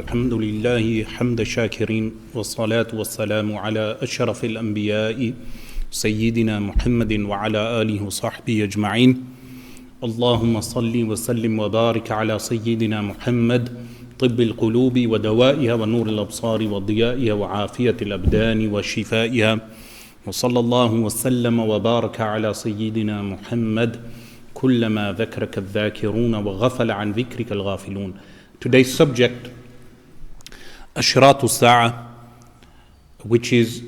الحمد لله حمد شاكرين والصلاة والسلام على أشرف الأنبياء سيدنا محمد وعلى آله وصحبه أجمعين. اللهم صل وسلم وبارك على سيدنا محمد طب القلوب ودوائها ونور الأبصار وضيائها وعافية الأبدان وشفائها، وصلى الله وسلم وبارك على سيدنا محمد كلما ذكرك الذاكرون وغفل عن ذكرك الغافلون. Today's subject, Ashrat al-Sa'a, which is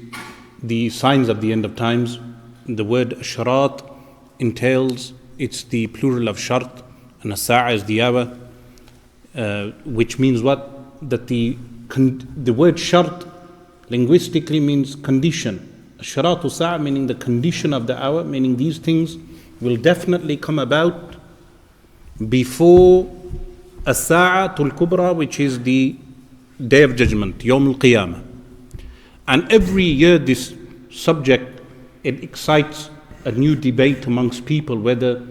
the signs of the end of times. The word Ashrat entails, it's the plural of Shart, and As-Sa'a is the hour, which means what? That the word Shart linguistically means condition. Ashrat al-Sa'a meaning the condition of the hour, meaning these things will definitely come about before As-Sa'atul Kubra, which is the Day of Judgment, Yawm al-Qiyamah. And every year this subject, it excites a new debate amongst people whether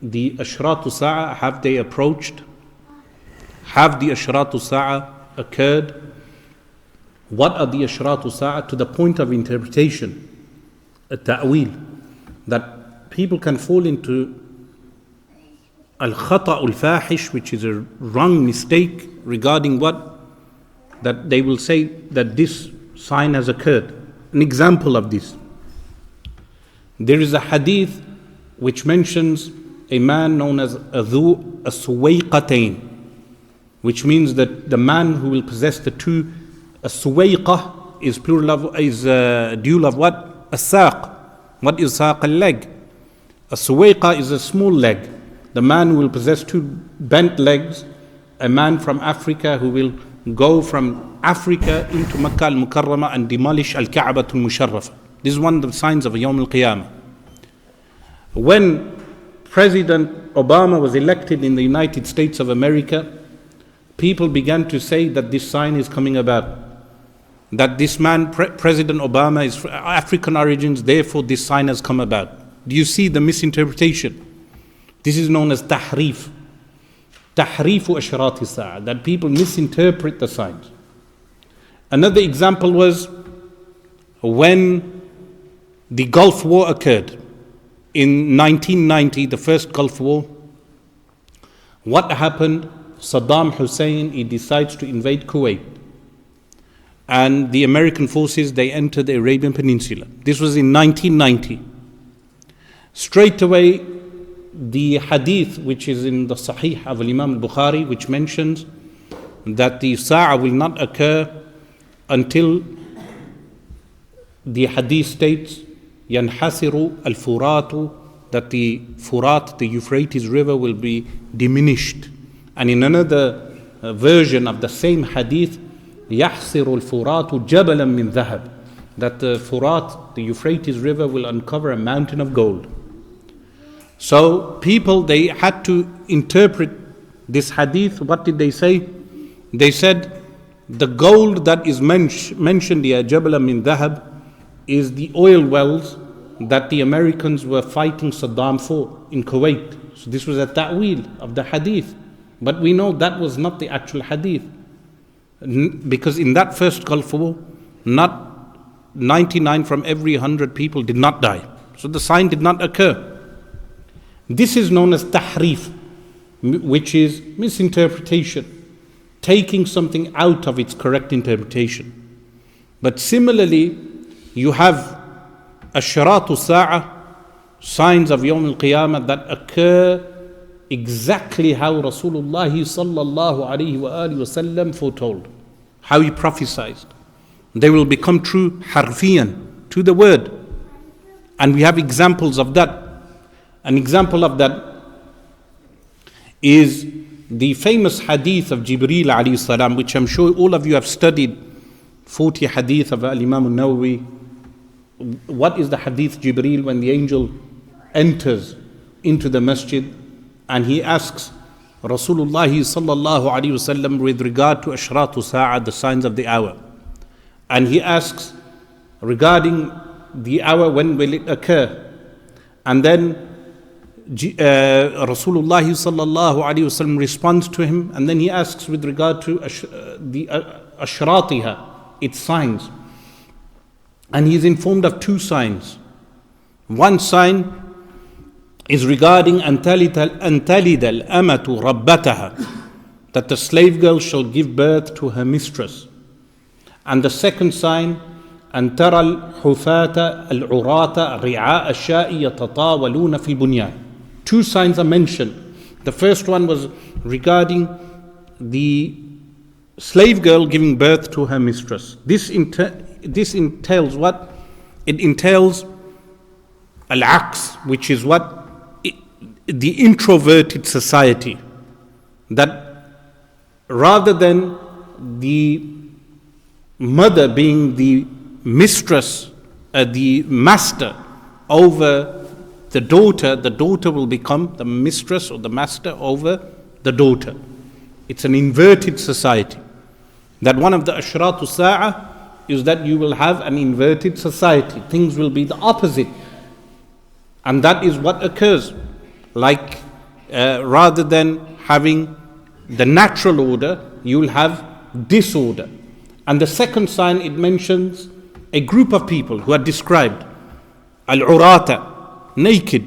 the Ashratu Sa'a, have they approached? Have the Ashratu Sa'a occurred? What are the Ashratu Sa'a? To the point of interpretation, a ta'wil, that people can fall into al-khata' al-fahish, which is a wrong mistake regarding what? That they will say that this sign has occurred. An example of this, there is a hadith which mentions a man known as Adhu As-Suwayqatayn, which means that the man who will possess the two. As-Suwayqah is plural of, is dual of what? As-Saq. What is Saq? A leg. As-Suwayqah is a small leg. The man who will possess two bent legs, a man from Africa who will go from Africa into Makkah al-Mukarramah and demolish al-Ka'bah al-Musharrafah. This is one of the signs of Yawm al-Qiyamah. When President Obama was elected in the United States of America, people began to say that this sign is coming about. That this man, President Obama, is African origins, therefore this sign has come about. Do you see the misinterpretation? This is known as tahrif. Tahrifu ashrati sa'a, that people misinterpret the signs. Another example was when the Gulf War occurred in 1990, the first Gulf War. What happened? Saddam Hussein, he decides to invade Kuwait. And the American forces, they entered the Arabian Peninsula. This was in 1990. Straight away, the hadith which is in the Sahih of Imam al-Bukhari, which mentions that the Sa'a will not occur until the hadith states Yanhasiru al-Furatu, that the Furat, the Euphrates river, will be diminished. And in another version of the same hadith, Yahsiru al-Furatu jabalan min dhahab, that the Furat, the Euphrates river, will uncover a mountain of gold. So people, they had to interpret this hadith. What did they say? They said the gold that is mentioned here, Jabal min Dhahab, is the oil wells that the Americans were fighting Saddam for in Kuwait. So this was a ta'wil of the hadith. But we know that was not the actual hadith. Because in that first Gulf War, not 99 from every 100 people did not die. So the sign did not occur. This is known as tahrif, which is misinterpretation, taking something out of its correct interpretation. But similarly, you have Ashratu Sa'a, signs of Yawm al-Qiyamah, that occur exactly how Rasulullah sallallahu alayhi wa alihi wa sallam foretold, how he prophesied. They will become true harfiyan, to the word. And we have examples of that. An example of that is the famous hadith of Jibreel alayhi salam, which I'm sure all of you have studied, 40 hadith of Imam al-Nawawi. What is the hadith Jibreel when the angel enters into the masjid and he asks Rasulullah sallallahu alayhi wasallam with regard to Ashratu Sa'a, the signs of the hour. And he asks regarding the hour, when will it occur? And then Rasulullah sallallahu alaihi wasallam responds to him, and then he asks with regard to the ashratiha, its signs. And he is informed of two signs. One sign is regarding antalid al-amatu rabbataha, that the slave girl shall give birth to her mistress. And the second sign, أن ترى الحفاة العراة رعاء الشاء يتطاولون في البنيان. Two signs are mentioned. The first one was regarding the slave girl giving birth to her mistress. This entails what? It entails al-aqs, which is what? The introverted society. That rather than the mother being the mistress, the master over the daughter will become the mistress or the master over the daughter. It's an inverted society. That one of the ashratu sa'a is that you will have an inverted society. Things will be the opposite. And that is what occurs. Like rather than having the natural order, you will have disorder. And the second sign, it mentions a group of people who are described. Al-urata, naked.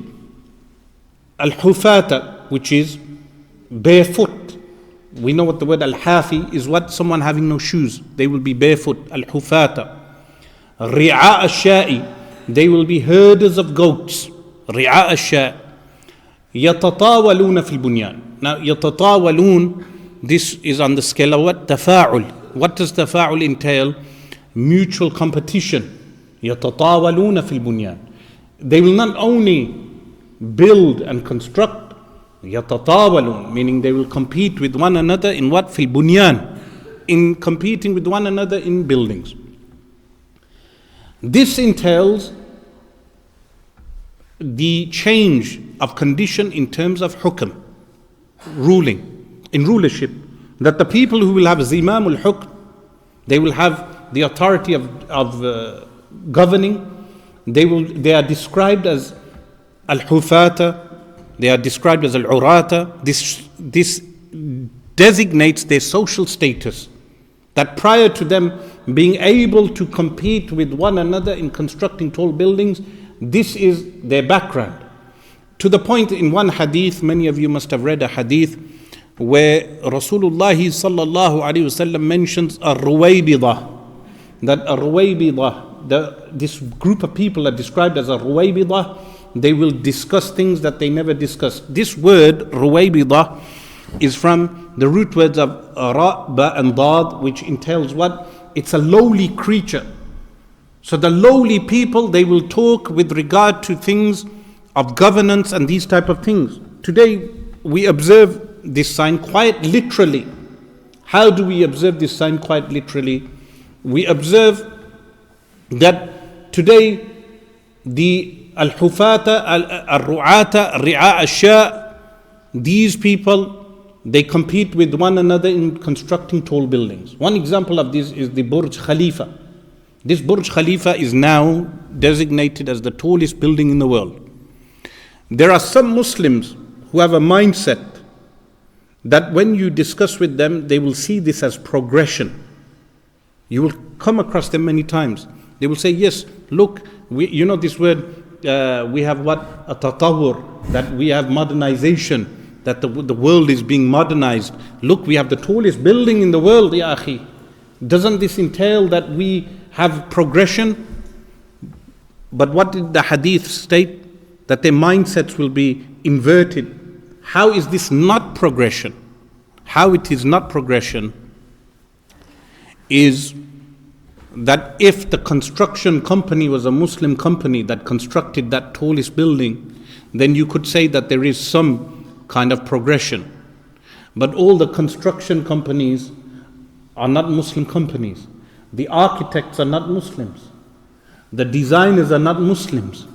Al-hufata, which is barefoot. We know what the word al-hafi is, what? Someone having no shoes. They will be barefoot. Al-hufata. Ri'a al-sha'i. They will be herders of goats. Ri'a al-sha'i. Yatatawaluna fil bunyan. Now, yatatawalun, this is on the scale of what? Tafa'ul. What does tafa'ul entail? Mutual competition. يَتَطَاوَلُونَ فِي الْبُنْيَانِ. They will not only build and construct, يَتَطَاوَلُونَ, meaning they will compete with one another in what? فِي الْبُنْيَانِ, in competing with one another in buildings. This entails the change of condition in terms of hukm, ruling, in rulership. That the people who will have zimamul hukm, they will have the authority of governing. They are described as al-hufata, they are described as al-urata. This designates their social status. That prior to them being able to compete with one another in constructing tall buildings, this is their background. To the point, in one hadith, many of you must have read a hadith where Rasulullah sallallahu alaihi wasallam mentions a ruwaybidah. That a ruwaybidah, this group of people are described as a ruwaybidah. They will discuss things that they never discussed. This word ruwaybidah is from the root words of ra, ba and dad, which entails what? It's a lowly creature. So the lowly people, they will talk with regard to things of governance and these type of things. Today we observe this sign quite literally. How do we observe this sign quite literally? We observe that today the al-hufata, al-ru'ata, ri'a al-sha, these people, they compete with one another in constructing tall buildings. One example of this is the Burj Khalifa. This Burj Khalifa is now designated as the tallest building in the world. There are some Muslims who have a mindset that when you discuss with them, they will see this as progression. You will come across them many times. They will say, yes, look, you know this word, we have what? A tatawur, that we have modernization, that the world is being modernized. Look, we have the tallest building in the world, ya akhi. Doesn't this entail that we have progression? But what did the hadith state? That their mindsets will be inverted. How is this not progression? How it is not progression is that if the construction company was a Muslim company that constructed that tallest building, then you could say that there is some kind of progression. But all the construction companies are not Muslim companies. The architects are not Muslims. The designers are not Muslims.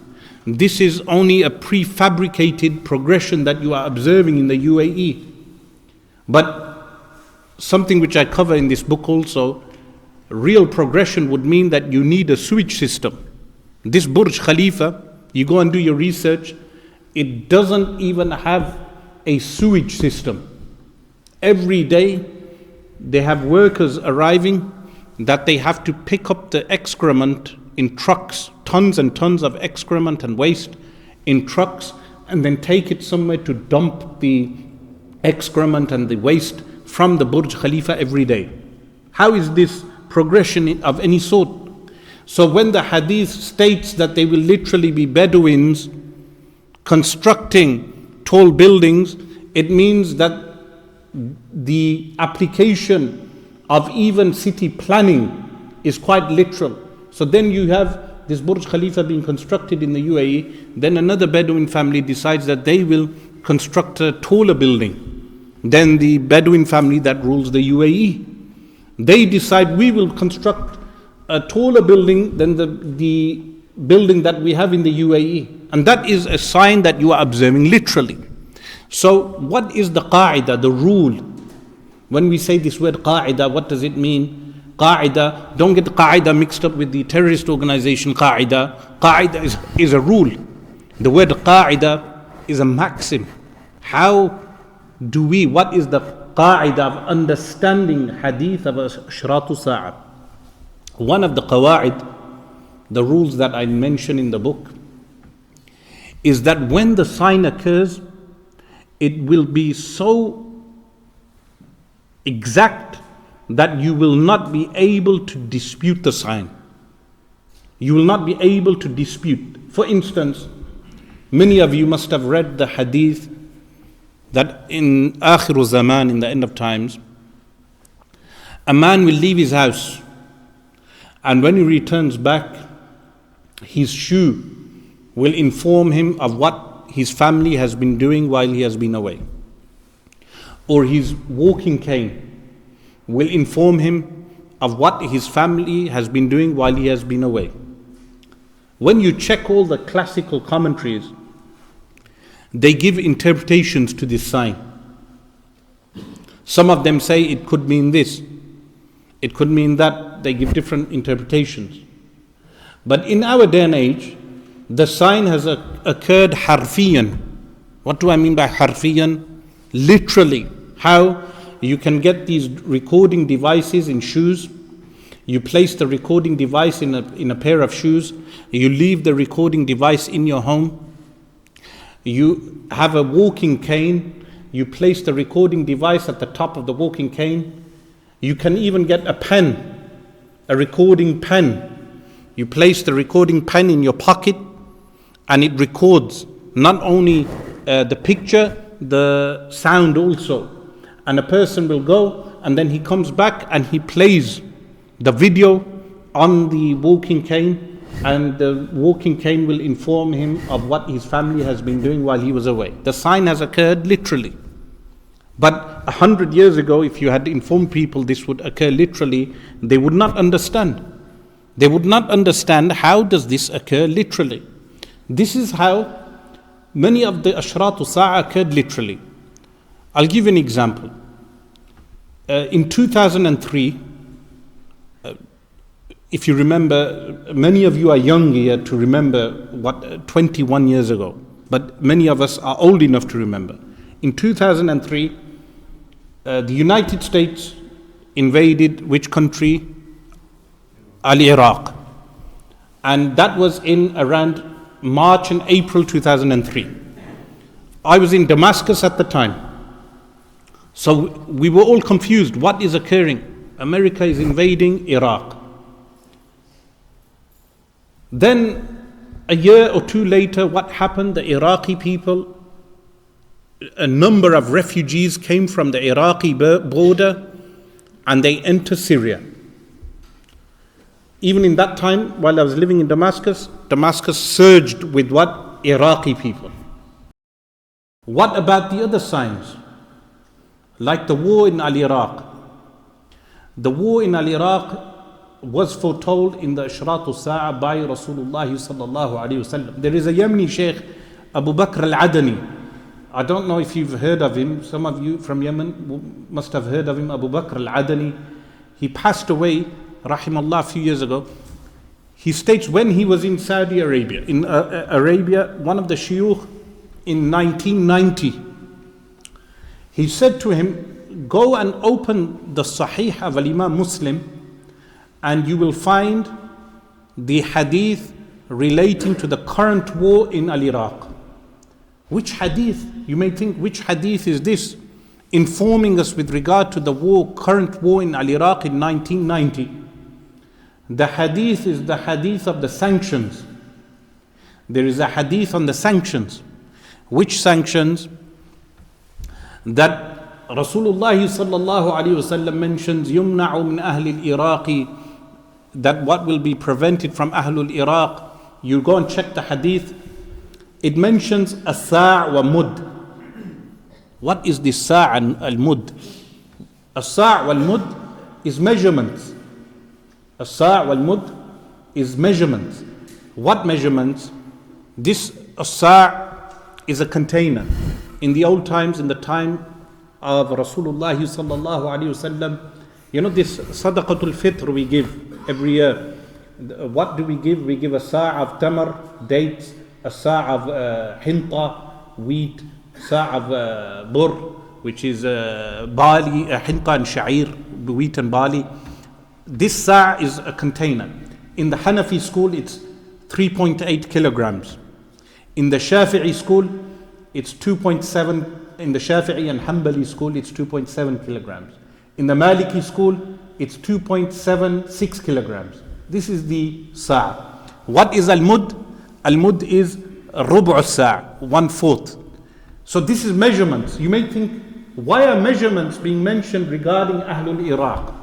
This is only a prefabricated progression that you are observing in the UAE. But something which I cover in this book also, real progression would mean that you need a sewage system. This Burj Khalifa, you go and do your research, it doesn't even have a sewage system. Every day they have workers arriving that they have to pick up the excrement in trucks, tons and tons of excrement and waste in trucks, and then take it somewhere to dump the excrement and the waste from the Burj Khalifa every day. How is this progression of any sort? So when the hadith states that they will literally be Bedouins constructing tall buildings, it means that the application of even city planning is quite literal. So then you have this Burj Khalifa being constructed in the UAE, then another Bedouin family decides that they will construct a taller building than the Bedouin family that rules the UAE. They decide we will construct a taller building than the building that we have in the UAE. And that is a sign that you are observing literally. So what is the qa'idah, the rule? When we say this word qa'idah, what does it mean? Qa'idah, don't get qa'idah mixed up with the terrorist organization qa'idah. Qa'idah is a rule. The word qa'idah is a maxim. How do we, what is the qa'idah of understanding hadith of Ashratu Sa'ah? One of the qawa'id, the rules that I mention in the book, is that when the sign occurs, it will be so exact that you will not be able to dispute the sign. You will not be able to dispute. For instance, many of you must have read the hadith that in Akhiru Zaman, in the end of times, a man will leave his house, and when he returns back, his shoe will inform him of what his family has been doing while he has been away. Or his walking cane will inform him of what his family has been doing while he has been away. When you check all the classical commentaries, they give interpretations to this sign. Some of them say it could mean this, it could mean that. They give different interpretations. But in our day and age, the sign has occurred harfiyan. What do I mean by harfiyan? Literally. How? You can get these recording devices in shoes. You place the recording device in a pair of shoes. You leave the recording device in your home. You have a walking cane. You place the recording device at the top of the walking cane. You can even get a pen, a recording pen. You place the recording pen in your pocket, and it records not only the picture, the sound also. And a person will go, and then he comes back and he plays the video on the walking cane, and the walking cane will inform him of what his family has been doing while he was away. The sign has occurred literally. But 100 years ago, if you had informed people this would occur literally, they would not understand. They would not understand how does this occur literally. This is how many of the Ashratu Sa'ah occurred literally. I'll give you an example. In 2003, if you remember, many of you are young here to remember 21 years ago, but many of us are old enough to remember. In 2003, the United States invaded which country? Iraq. And that was in around March and April 2003. I was in Damascus at the time. So we were all confused. What is occurring? America is invading Iraq. Then a year or two later, what happened? The Iraqi people, a number of refugees came from the Iraqi border and they entered Syria. Even in that time, while I was living in Damascus, Damascus surged with what? Iraqi people. What about the other signs? Like the war in Al-Iraq. The war in Al-Iraq was foretold in the Ashratu Sa'ah by Rasulullah sallallahu alayhi wasallam. There is a Yemeni Sheikh, Abu Bakr al-Adani. I don't know if you've heard of him. Some of you from Yemen must have heard of him, Abu Bakr al-Adani. He passed away, rahimallah, a few years ago. He states when he was in Saudi Arabia, one of the Sheikh in 1990, he said to him, go and open the Sahih of Imam Muslim and you will find the hadith relating to the current war in Iraq. Which hadith? You may think, which hadith is this? Informing us with regard to the current war in Iraq in 1990. The hadith is the hadith of the sanctions. There is a hadith on the sanctions. Which sanctions? That Rasulullah sallallahu alaihi wasallam mentions, yumna'u min ahli al-Iraqi, that what will be prevented from Ahlul Iraq. You go and check the hadith. It mentions as-sa' wa mud. What is the sa' and al-mud? As-sa' wal mud is measurements. As-sa' wal mud is measurements. What measurements? This as-sa' is a container. In the old times, in the time of Rasulullah sallallahu alaihi wasallam, you know this sadaqatul fitr we give every year. What do we give? We give a sa' of tamar, dates, a sa' of hinta, wheat, sa' of bur, which is barley, hinta and sha'ir, wheat and barley. This sa' is a container. In the Hanafi school, it's 3.8 kilograms. In the Shafi'i school, it's 2.7. In the Shafi'i and Hanbali school, it's 2.7 kilograms. In the Maliki school, it's 2.76 kilograms. This is the sa'. What is al-mud? Al-mud is rubu' sa', 1/4. So this is measurements. You may think, why are measurements being mentioned regarding Ahlul Iraq?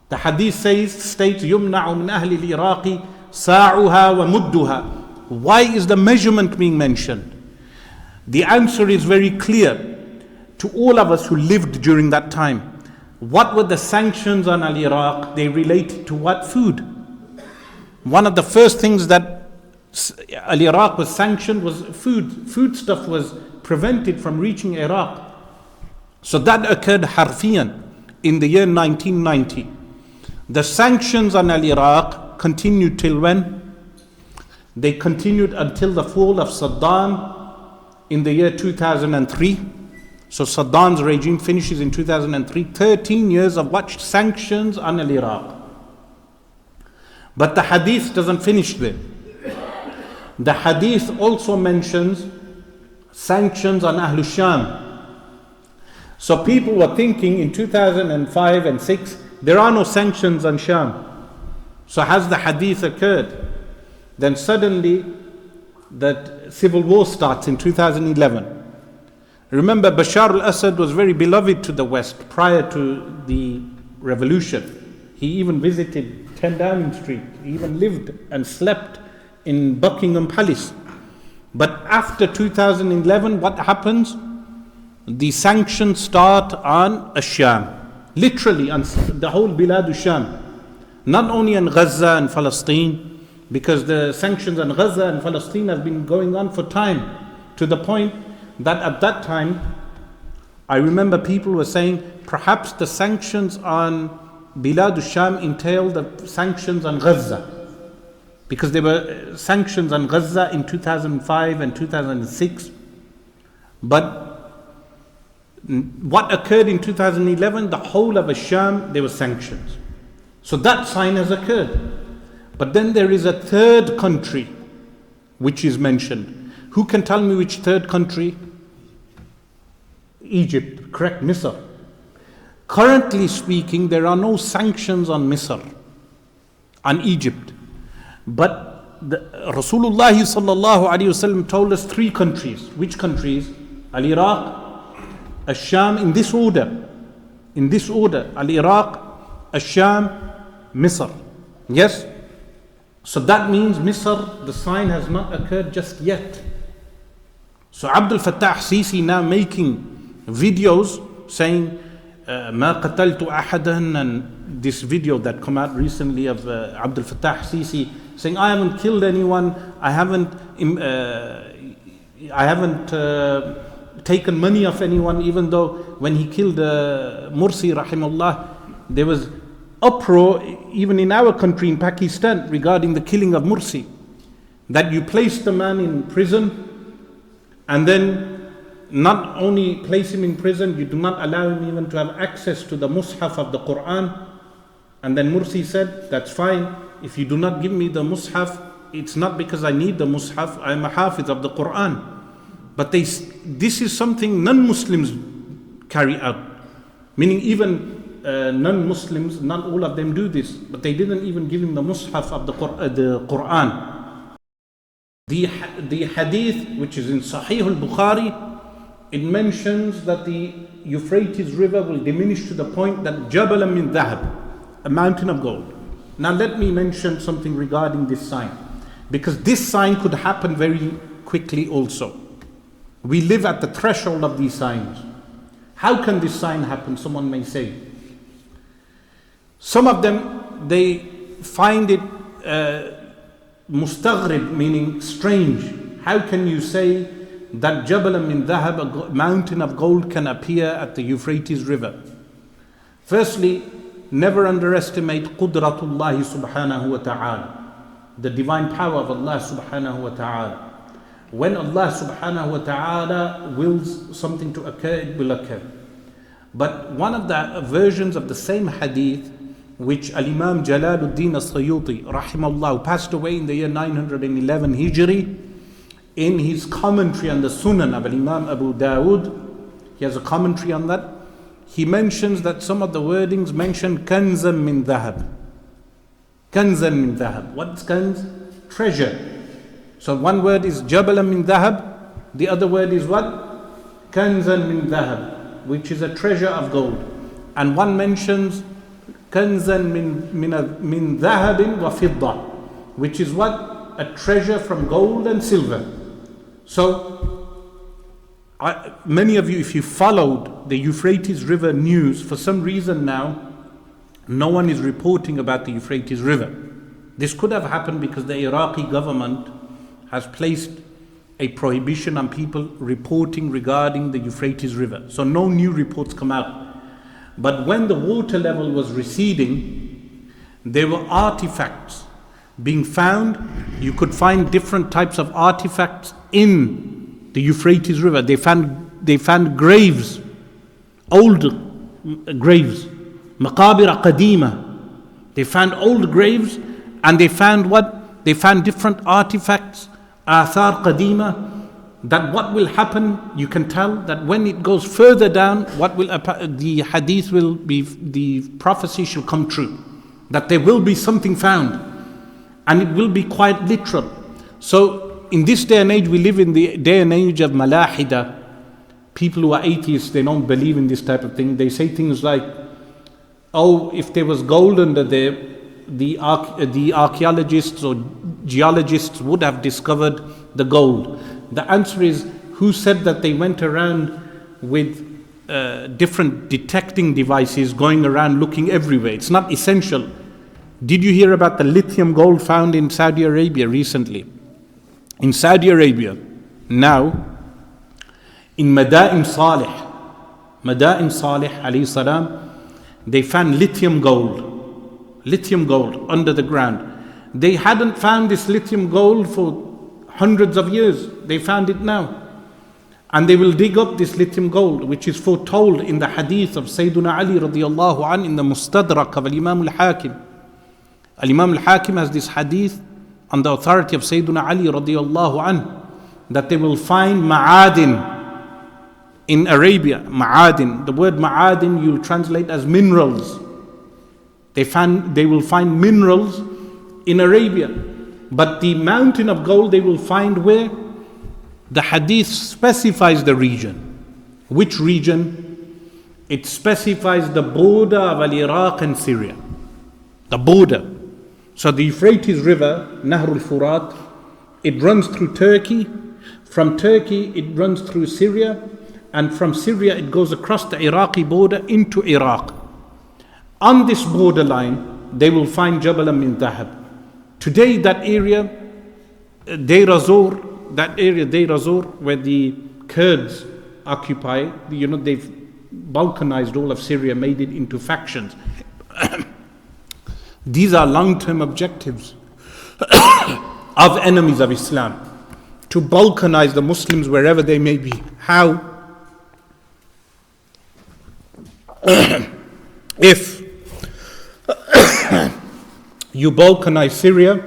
The hadith states, يُمْنَعُ مِنْ أَهْلِ الْإِرَاقِ سَاعُهَا وَمُدُّهَا. Why is the measurement being mentioned? The answer is very clear to all of us who lived during that time. What were the sanctions on Iraq? They related to what? Food. One of the first things that Iraq was sanctioned was food. Foodstuff was prevented from reaching Iraq. So that occurred harfiyan in the year 1990. The sanctions on Iraq continued till when? They continued until the fall of Saddam in the year 2003. So Saddam's regime finishes in 2003. 13 years of what? Sanctions on Iraq. But the hadith doesn't finish there. The hadith also mentions sanctions on Ahlul Sham. So people were thinking in 2005 and 6, there are no sanctions on Sham. So has the hadith occurred? Then suddenly that civil war starts in 2011. Remember, Bashar al-Assad was very beloved to the West prior to the revolution. He even visited 10 Downing Street. He even lived and slept in Buckingham Palace. But after 2011, what happens? The sanctions start on Sham. Literally on the whole Bilad Sham. Not only on Gaza and Palestine, because the sanctions on Gaza and Palestine have been going on for time, to the point that at that time, I remember people were saying, perhaps the sanctions on Bilad Sham entailed the sanctions on Gaza. Because there were sanctions on Gaza in 2005 and 2006. But what occurred in 2011, the whole of Sham, there were sanctions. So that sign has occurred. But then there is a third country which is mentioned. Who can tell me which third country? Egypt, correct, Misr. Currently speaking, there are no sanctions on Misr, on Egypt. But Rasulullah sallallahu alaihi wasallam told us 3 countries. Which countries? Al-Iraq, Al-Sham, in this order. In this order. Al-Iraq, Al-Sham, Misr. Yes? So that means Misr, the sign has not occurred just yet. So Abdul Fattah Sisi now making videos saying, ما قتلت أحدا, and this video that come out recently of Abdul Fattah Sisi saying, I haven't killed anyone, I haven't taken money of anyone, even though when he killed Mursi rahimahullah, there was uproar, even in our country, in Pakistan, regarding the killing of Mursi. That you place the man in prison, and then not only place him in prison, you do not allow him even to have access to the Mus'haf of the Quran. And then Mursi said, that's fine, if you do not give me the Mus'haf, it's not because I need the Mus'haf, I am a Hafiz of the Quran. But this is something non-Muslims carry out. Meaning even non-Muslims, not all of them do this, but they didn't even give him the Mus'haf of the Quran. The hadith, which is in Sahih al-Bukhari, it mentions that the Euphrates River will diminish to the point that Jabal min Dhahab, a mountain of gold. Now let me mention something regarding this sign, because this sign could happen very quickly also. We live at the threshold of these signs. How can this sign happen? Someone may say. Some of them, they find it mustaghrib, meaning strange. How can you say that Jabal min Dhahab, a mountain of gold, can appear at the Euphrates River? Firstly, never underestimate Qudratullah subhanahu wa ta'ala, the divine power of Allah subhanahu wa ta'ala. When Allah subhanahu wa ta'ala wills something to occur, it will occur. But one of the versions of the same hadith, which Al-Imam Jalaluddin As-Suyuti rahimahullah passed away in the year 911 Hijri, in his commentary on the Sunan of Al-Imam Abu Dawood, he has a commentary on that. He mentions that some of the wordings mention kanzan min dhahab. Kanzan min dhahab. What's kanz? Treasure. So one word is Jabal min Dhahab, the other word is what? Kanzan min Dhahab, which is a treasure of gold. And one mentions Kanzan min Dhahabin wa Fidda, which is what? A treasure from gold and silver. So many of you, if you followed the Euphrates River news, for some reason now, no one is reporting about the Euphrates River. This could have happened because the Iraqi government has placed a prohibition on people reporting regarding the Euphrates River. So no new reports come out. But when the water level was receding, there were artifacts being found. You could find different types of artifacts in the Euphrates River. They found graves, old graves, maqabir qadima. They found old graves, and they found what? They found different artifacts, Asrar qadima, that what will happen, you can tell that when it goes further down, the hadith will be, the prophecy shall come true, that there will be something found, and it will be quite literal. So in this day and age, we live in the day and age of malahida. People who are atheists, they don't believe in this type of thing. They say things like, oh, if there was gold under there, the archaeologists or geologists would have discovered the gold. The answer is, who said that they went around with different detecting devices going around looking everywhere? It's not essential. Did you hear about the lithium gold found in Saudi Arabia recently? In Saudi Arabia, now, in Mada'in Salih alayhi salam, they found lithium gold under the ground. They hadn't found this lithium gold for hundreds of years. They found it now. And they will dig up this lithium gold, which is foretold in the hadith of Sayyiduna Ali radiallahu an in the Mustadrak of Al-Imam Al-Hakim. Al-Imam Al-Hakim has this hadith on the authority of Sayyiduna Ali radiallahu an, that they will find ma'adin in Arabia. Ma'adin, the word ma'adin you'll translate as minerals. They will find minerals in Arabia. But the mountain of gold they will find where? The hadith specifies the region. Which region? It specifies the border of Iraq and Syria. The border. So the Euphrates River, Nahr al-Furat, it runs through Turkey. From Turkey it runs through Syria. And from Syria it goes across the Iraqi border into Iraq. On this borderline, they will find Jabal min Dhahab. Today, that area, Deir Azor, where the Kurds occupy, they've balkanized all of Syria, made it into factions. These are long-term objectives of enemies of Islam, to balkanize the Muslims wherever they may be. How? If you balkanize Syria,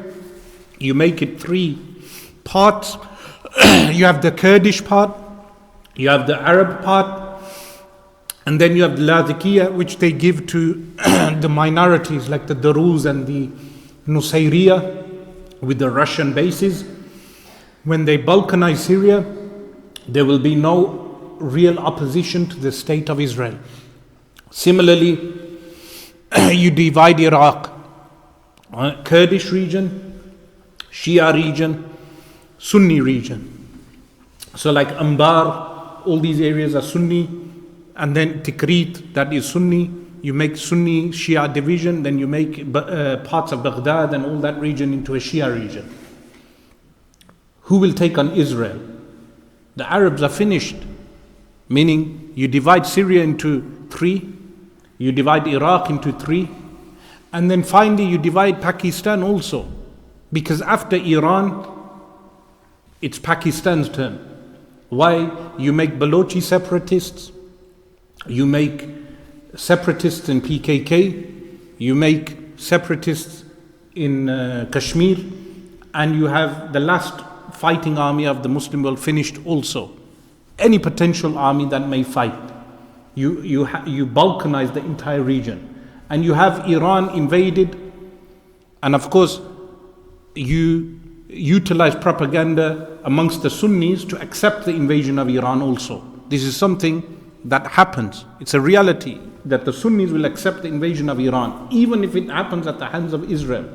you make it 3 parts. You have the Kurdish part, you have the Arab part, and then you have the Ladikiya, which they give to the minorities like the Daruz and the Nusayriya with the Russian bases. When they balkanize Syria, there will be no real opposition to the state of Israel. Similarly, you divide Iraq, Kurdish region, Shia region, Sunni region. So like Anbar, all these areas are Sunni, and then Tikrit, that is Sunni. You make Sunni Shia division, then you make parts of Baghdad and all that region into a Shia region. Who will take on Israel? The Arabs are finished, meaning you divide Syria into 3, you divide Iraq into 3, and then finally you divide Pakistan also, because after Iran, it's Pakistan's turn. Why? You make Balochi separatists, you make separatists in PKK, you make separatists in Kashmir, and you have the last fighting army of the Muslim world finished also. Any potential army that may fight, you balkanize the entire region. And you have Iran invaded, and of course you utilize propaganda amongst the Sunnis to accept the invasion of Iran also. This is something that happens. It's a reality that the Sunnis will accept the invasion of Iran, even if it happens at the hands of Israel.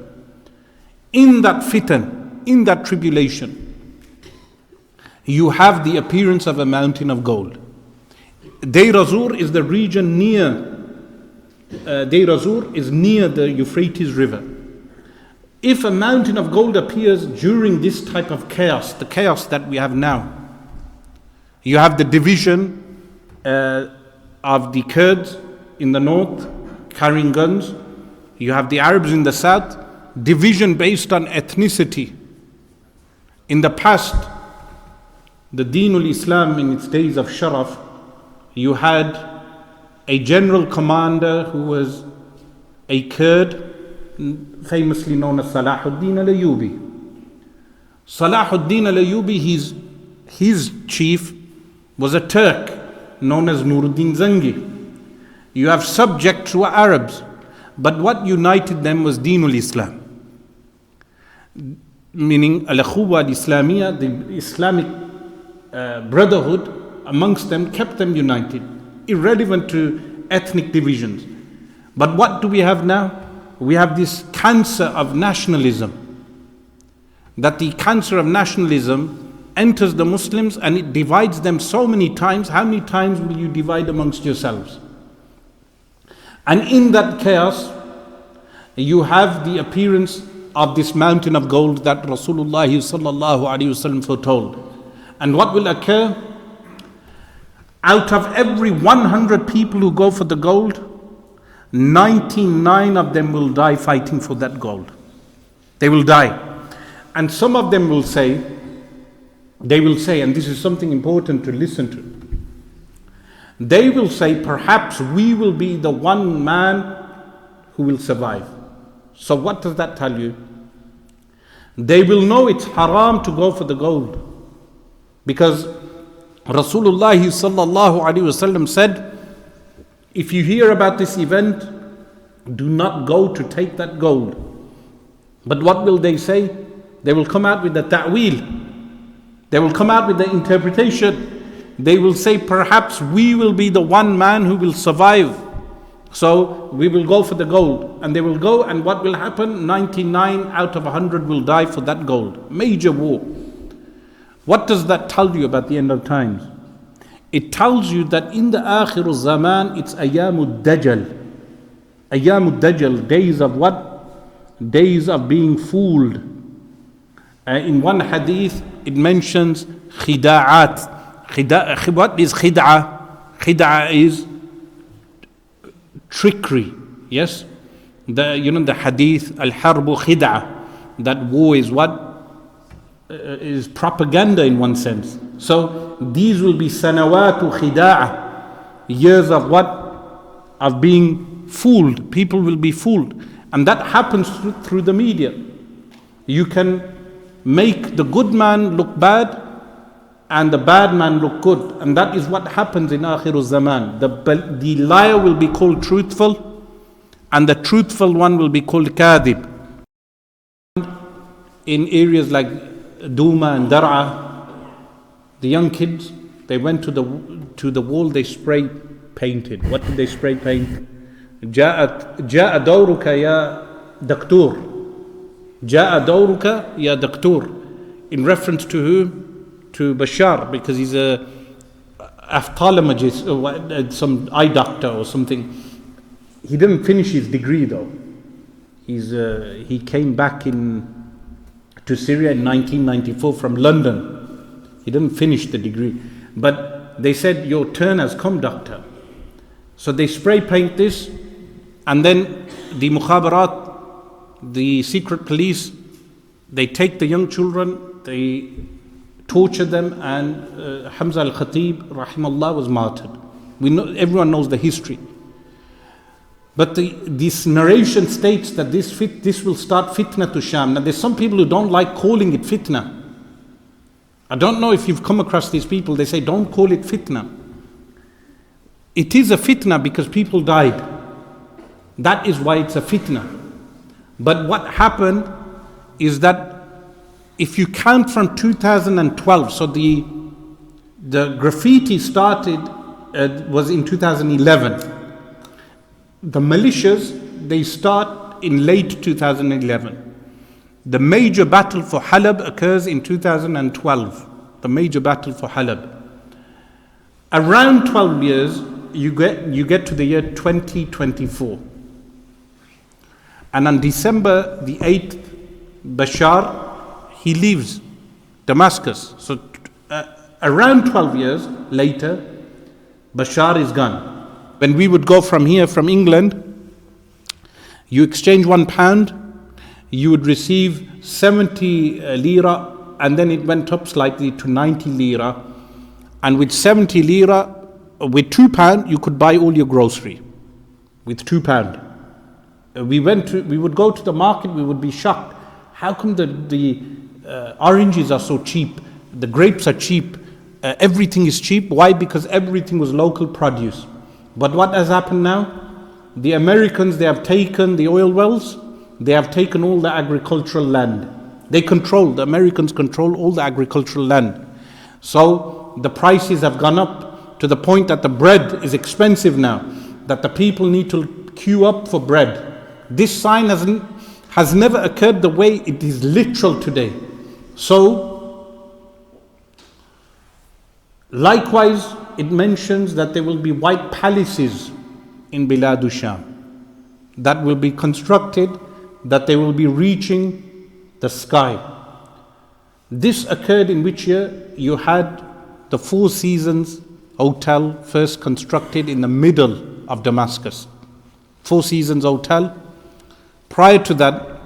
In that fitan, in that tribulation, you have the appearance of a mountain of gold. Deir az-Zur is the region near, Deir az-Zur is near the Euphrates River. If a mountain of gold appears during this type of chaos, the chaos that we have now, you have the division of the Kurds in the north carrying guns, you have the Arabs in the south, division based on ethnicity. In the past, the Deenul Islam in its days of Sharaf, you had a general commander who was a Kurd, famously known as Salahuddin al-Ayyubi. Salahuddin al-Ayyubi, his chief was a Turk known as Nuruddin Zangi. You have subjects who are Arabs, but what united them was Deenul Islam, meaning al-Akhuwa al-Islamiyya, the Islamic brotherhood amongst them kept them united, irrelevant to ethnic divisions. But what do we have now? We have this cancer of nationalism, that the cancer of nationalism enters the Muslims and it divides them so many times. How many times will you divide amongst yourselves? And in that chaos, you have the appearance of this mountain of gold that Rasulullah sallallahu alaihi wasallam foretold. And what will occur? Out of every 100 people who go for the gold, 99 of them will die fighting for that gold. They will die. And some of them will say, and this is something important to listen to, they will say, perhaps we will be the one man who will survive. So what does that tell you? They will know it's haram to go for the gold, because Rasulullah sallallahu alaihi wasallam said, if you hear about this event, do not go to take that gold. But what will they say? They will come out with the ta'wil. They will come out with the interpretation. They will say, perhaps we will be the one man who will survive. So we will go for the gold. And they will go, and what will happen? 99 out of 100 will die for that gold. Major war. What does that tell you about the end of times? It tells you that in the Akhirul Zaman, it's Ayyamud Dajjal. Ayyamud Dajjal, days of what? Days of being fooled. In one hadith, it mentions khida'at. What is khid'ah? Khid'ah is trickery. Yes? The hadith, al-harbu khid'a, that war is what? Is propaganda in one sense. So these will be sanawatu khida'a, years of what? Of being fooled. People will be fooled. And that happens through the media. You can make the good man look bad and the bad man look good. And that is what happens in Akhirul Zaman. The liar will be called truthful and the truthful one will be called kadhib. In areas like Duma and Dar'a, the young kids, they went to the wall, they spray painted. What did they spray paint? جاء دورك يا دكتور. جاء دورك يا دكتور. In reference to whom? To Bashar, because he's a ophthalmologist or some eye doctor or something. He didn't finish his degree though. He came back to Syria in 1994 from London. He didn't finish the degree. But they said, your turn has come, doctor. So they spray paint this, and then the mukhabarat, the secret police, they take the young children, they torture them, and Hamza al-Khatib, rahimallah, was martyred. Everyone knows the history. But this narration states that this will start fitna to Sham. Now there's some people who don't like calling it fitna. I don't know if you've come across these people. They say, don't call it fitna. It is a fitna because people died. That is why it's a fitna. But what happened is that if you count from 2012, so the graffiti started, was in 2011. The militias, they start in late 2011. The major battle for Halab occurs in 2012. The major battle for Halab. Around 12 years, you get to the year 2024. And on December the 8th, Bashar, he leaves Damascus. So around 12 years later, Bashar is gone. When we would go from here, from England, you exchange £1, you would receive 70 lira, and then it went up slightly to 90 lira. And with 70 lira, with £2, you could buy all your grocery. With £2. We would go to the market, we would be shocked. How come the oranges are so cheap? The grapes are cheap. Everything is cheap. Why? Because everything was local produce. But what has happened now? The Americans, they have taken the oil wells, they have taken all the agricultural land. The Americans control all the agricultural land. So the prices have gone up to the point that the bread is expensive now, that the people need to queue up for bread. This sign has never occurred the way it is literal today. So, likewise, it mentions that there will be white palaces in Biladu Sham that will be constructed, that they will be reaching the sky. This occurred in which year? You had the Four Seasons Hotel first constructed in the middle of Damascus. Four Seasons Hotel. Prior to that,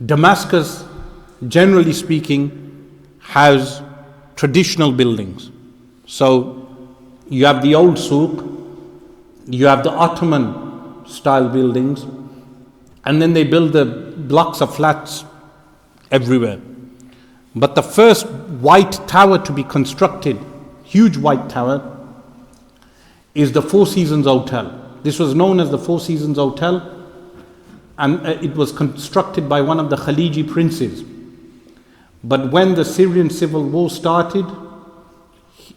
Damascus, generally speaking, has traditional buildings. So you have the old souk, you have the Ottoman style buildings, and then they build the blocks of flats everywhere. But the first white tower to be constructed, huge white tower, is the Four Seasons Hotel. This was known as the Four Seasons Hotel, and it was constructed by one of the Khaliji princes. But when the Syrian civil war started,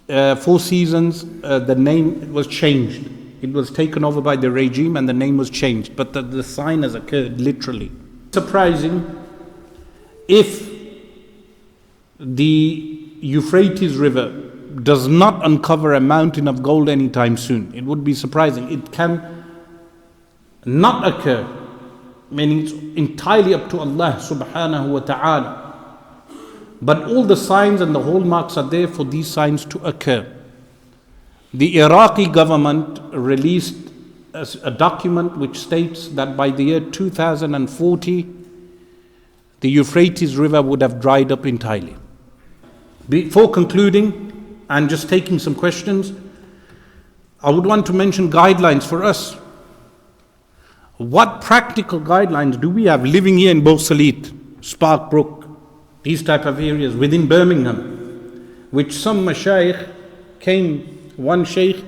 Four Seasons, the name was changed. It was taken over by the regime and the name was changed. But the sign has occurred literally. Surprising, if the Euphrates River does not uncover a mountain of gold anytime soon, it would be surprising. It can not occur, meaning it's entirely up to Allah subhanahu wa ta'ala. But all the signs and the hallmarks are there for these signs to occur. The Iraqi government released a document which states that by the year 2040, the Euphrates River would have dried up entirely. Before concluding and just taking some questions, I would want to mention guidelines for us. What practical guidelines do we have living here in Bosalit, Sparkbrook, these type of areas within Birmingham, which some mashayikh came, one sheikh,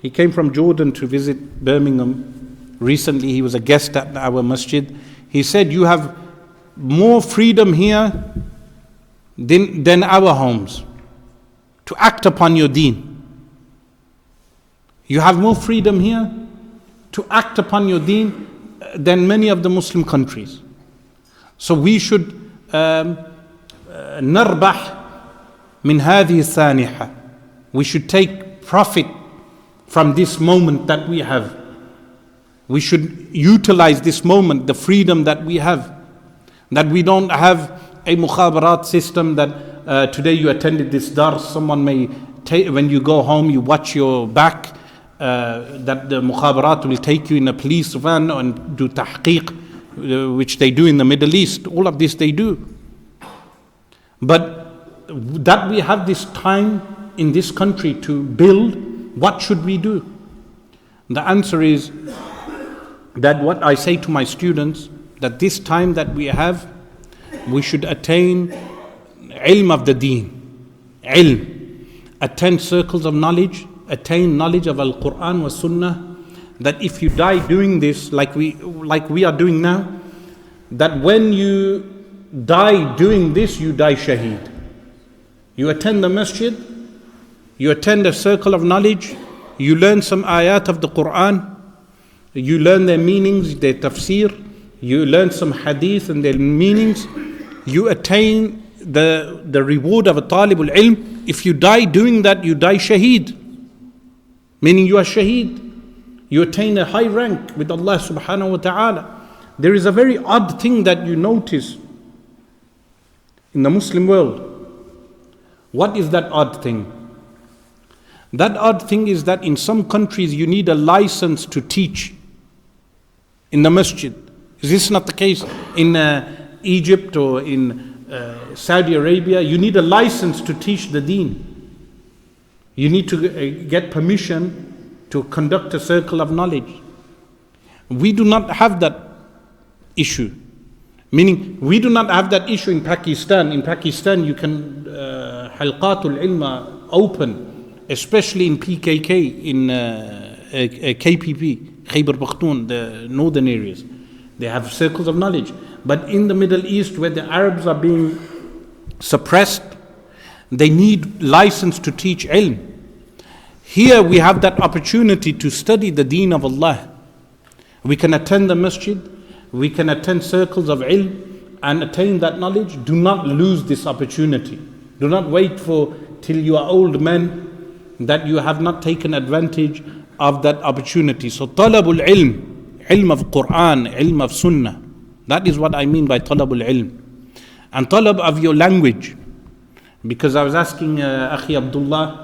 he came from Jordan to visit Birmingham. Recently he was a guest at our masjid. He said, you have more freedom here than our homes to act upon your deen. You have more freedom here to act upon your deen than many of the Muslim countries. So we should نربح من هذه السانحة. We should take profit from this moment that we have. We should utilize this moment, the freedom that we have. That we don't have a mukhabarat system that today you attended this dars, someone may take, when you go home you watch your back, that the mukhabarat will take you in a police van and do tahqiq, which they do in the Middle East. All of this they do. But that we have this time in this country to build, what should we do? The answer is that what I say to my students, that this time that we have, we should attain ilm of the deen, ilm, attend circles of knowledge, attain knowledge of Al-Quran wa Sunnah, that if you die doing this like we are doing now, that when you die doing this, you die shaheed. You attend the masjid, you attend a circle of knowledge, you learn some ayat of the Quran, you learn their meanings, their tafsir, you learn some hadith and their meanings, you attain the reward of a talibul ilm. If you die doing that, you die shaheed, meaning you are shaheed. You attain a high rank with Allah subhanahu wa ta'ala. There is a very odd thing that you notice in the Muslim world. What is that odd thing? That odd thing is that in some countries you need a license to teach in the masjid. Is this not the case in Egypt or in Saudi Arabia? You need a license to teach the deen. You need to get permission to conduct a circle of knowledge. We do not have that issue. Meaning, we do not have that issue in Pakistan. In Pakistan, you can halqatul ilma open, especially in PKK, in KPP, Khyber Pakhtunkhwa, the northern areas. They have circles of knowledge. But in the Middle East, where the Arabs are being suppressed, they need license to teach ilm. Here we have that opportunity to study the deen of Allah. We can attend the masjid, we can attend circles of ilm and attain that knowledge. Do not lose this opportunity. Do not wait till you are old men that you have not taken advantage of that opportunity. So talabul ilm, ilm of Quran, ilm of Sunnah. That is what I mean by talabul ilm. And talab of your language. Because I was asking Akhi Abdullah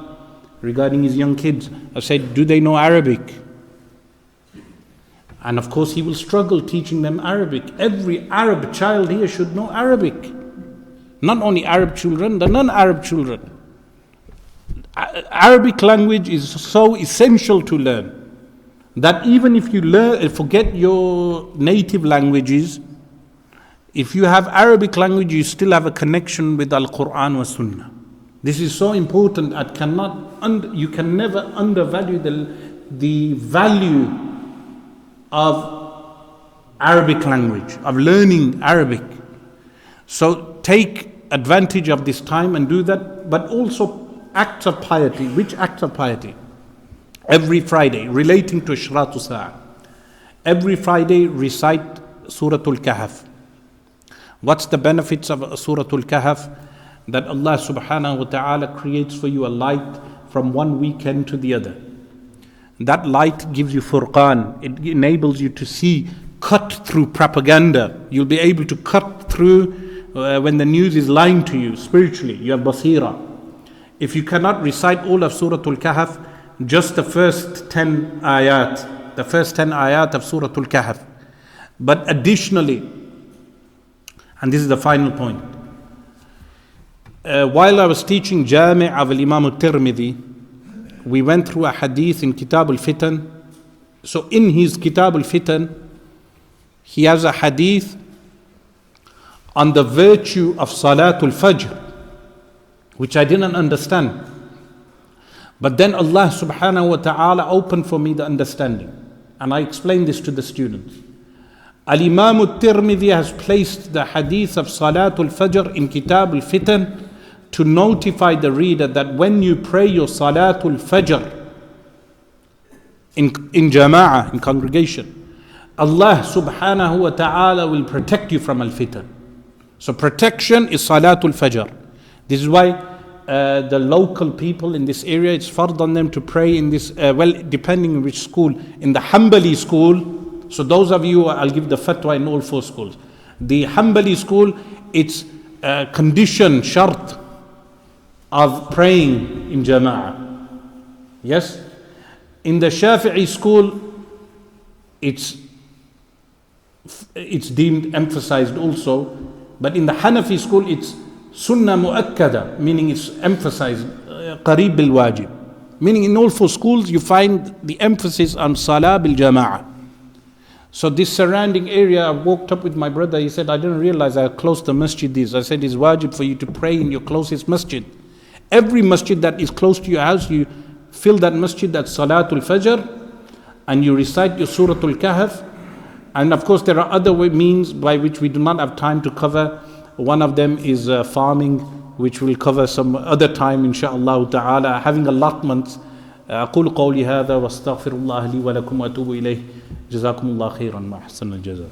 regarding his young kids. I said, do they know Arabic? And of course he will struggle teaching them Arabic. Every Arab child here should know Arabic. Not only Arab children, the non-Arab children. Arabic language is so essential to learn that even if you forget your native languages, if you have Arabic language, you still have a connection with Al-Quran wa Sunnah. This is so important. You can never undervalue the value of Arabic language, of learning Arabic. So take advantage of this time and do that, but also acts of piety. Which acts of piety? Every Friday, relating to Ashratu Sa'ah. Every Friday, recite Suratul Kahf. What's the benefits of Suratul Kahf? That Allah subhanahu wa ta'ala creates for you a light from one weekend to the other. That light gives you furqan. It enables you to see, cut through propaganda. You'll be able to cut through when the news is lying to you spiritually. You have basira. If you cannot recite all of Suratul Kahf, just the first 10 ayat, ayat, the first 10 ayat of Surah Al-Kahf. But additionally, and this is the final point, while I was teaching Jami' of Imam al-Tirmidhi, we went through a hadith in Kitab al-Fitan. So in his Kitab al-Fitan, he has a hadith on the virtue of Salatul Fajr, which I didn't understand. But then Allah subhanahu wa ta'ala opened for me the understanding. And I explained this to the students. Al-Imam al-Tirmidhi has placed the hadith of Salatul Fajr in Kitab al-Fitan to notify the reader that when you pray your Salatul Fajr in jama'ah, in congregation, Allah subhanahu wa ta'ala will protect you from al-fitan. So protection is Salatul Fajr. This is why the local people in this area, it's fard on them to pray in this, depending on which school, in the Hanbali school. So those of you, I'll give the fatwa in all 4 schools. The Hanbali school, it's a condition, shart of praying in jama'ah. Yes? In the Shafi'i school, it's deemed emphasized also. But in the Hanafi school, it's sunnah mu'akkada, meaning it's emphasized, qareeb bil wajib. Meaning in all 4 schools, you find the emphasis on salah bil jama'ah. So this surrounding area, I walked up with my brother, he said, I didn't realize how close the masjid is. I said, it's wajib for you to pray in your closest masjid. Every masjid that is close to your house, you fill that masjid at Salatul Fajr, and you recite your Suratul Kahf. And of course there are other means by which we do not have time to cover. One of them is farming, which we'll cover some other time insha'Allah ta'ala, having allotments. أقول قولي هذا واستغفر الله لي ولكم وأتوب إليه جزاكم الله خيرا ما أحسن الجزاء.